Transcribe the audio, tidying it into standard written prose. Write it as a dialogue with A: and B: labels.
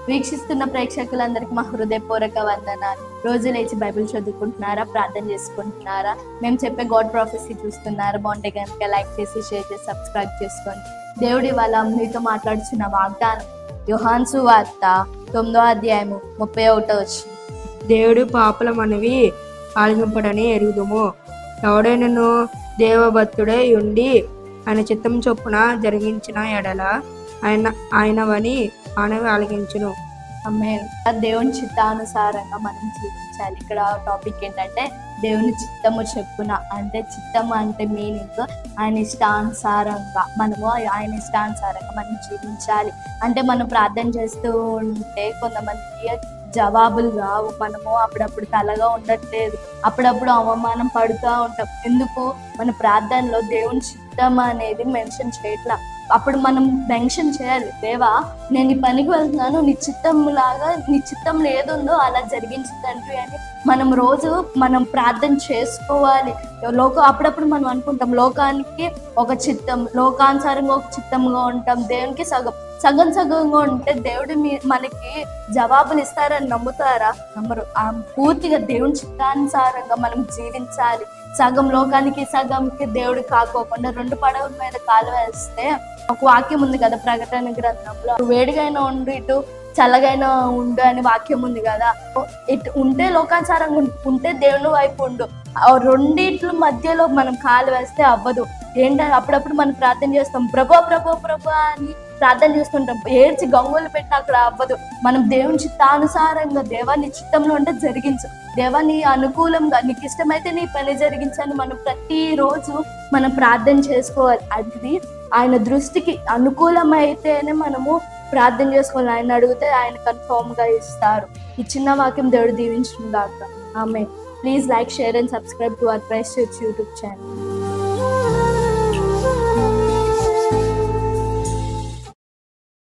A: వీక్షిస్తున్న ప్రేక్షకులందరికీ మా హృదయపూర్వక వందనాలు. రోజు లేచి బైబిల్ చదువుకుంటున్నారా, ప్రార్థన చేసుకుంటున్నారా, మేము చెప్పే గాడ్ ప్రాఫెసీ చూస్తున్నారా? బాగుంటే కనుక లైక్ చేసి, షేర్ చేసి, సబ్స్క్రైబ్ చేసుకోండి. దేవుడి వాళ్ళ మీతో మాట్లాడుతున్న వాగ్దానం యోహాను సువార్త 9వ అధ్యాయము 31వ వచనం.
B: దేవుడు పాపల మనవి ఆలకింపడని ఎరుగుదుము. ఎవడైనను దేవభక్తుడై ఉండి ఆయన చిత్తం చొప్పున జరిగించిన ఎడల ఆయనవని ఆనవి ఆలకించును.
A: ఆమేన్. దేవుని చిత్తానుసారంగా మనం జీవించాలి. ఇక్కడ టాపిక్ ఏంటంటే దేవుని చిత్తము చెప్పున. అంటే చిత్తము అంటే మీనింగ్ ఆయన ఇష్టానుసారంగా మనము ఆయన ఇష్టానుసారంగా మనం జీవించాలి. అంటే మనం ప్రార్థన చేస్తూ ఉంటే కొంతమందికి జవాబులు రావు. మనము అప్పుడప్పుడు తలగా ఉండట్లేదు, అప్పుడప్పుడు అవమానం పడుతూ ఉంటాం. ఎందుకు? మన ప్రార్థనలో దేవుని చిత్తం అనేది మెన్షన్ చేయట్లా. అప్పుడు మనం మెన్షన్ చేయాలి, దేవా నేను ఈ పనికి వెళ్తున్నాను, నీ చిత్తం లాగా, నీ చిత్తంలో ఏదుందో అలా జరిగించు తండ్రి అని మనం రోజు మనం ప్రార్థన చేసుకోవాలి. అప్పుడప్పుడు మనం అనుకుంటాం లోకానికి ఒక చిత్తం, లోకానుసారంగా ఒక చిత్తంగా ఉంటాం, దేవునికి సగం సగంగా ఉంటే దేవుడు మనకి జవాబులు ఇస్తారని నమ్ముతారా? నమ్మరు. పూర్తిగా దేవుని చిత్తానుసారంగా మనం జీవించాలి. సగం లోకానికి సగంకి దేవుడు కాకోకుండా రెండు పడవల మీద కాలు వేస్తే ఒక వాక్యం ఉంది కదా ప్రకటన గ్రంథంలో, వేడిగైనా ఉండు, ఇటు చల్లగైనా ఉండు అని వాక్యం ఉంది కదా. ఇటు ఉంటే లోకానుసారంగా ఉంటే దేవుని వైపు ఉండు, రెండిట్ల మధ్యలో మనం కాలు వేస్తే అవ్వదు. ఏంటంటే అప్పుడప్పుడు మనం ప్రార్థన చేస్తాం, ప్రభు ప్రభు ప్రభు అని ప్రార్థన చేస్తుంటాం, ఏడ్చి గంగులు పెట్టి అక్కడ అవ్వదు. మనం దేవుని చిత్తానుసారంగా, దేవా నీ చిత్తంలో ఉంటే జరిగించు, దేవా నీ అనుకూలంగా, నీకు ఇష్టమైతే నీ పని జరిగించని మనం ప్రతిరోజు మనం ప్రార్థన చేసుకోవాలి. అది ఆయన దృష్టికి అనుకూలమైతేనే మనము ప్రార్థన చేసుకోవాలి. ఆయన అడిగితే ఆయన కన్ఫర్మ్ గా ఇస్తారు. ఈ చిన్న వాక్యం దేవుడు దీవించును గాక. Amen. Please like, share and subscribe to our praise church YouTube channel.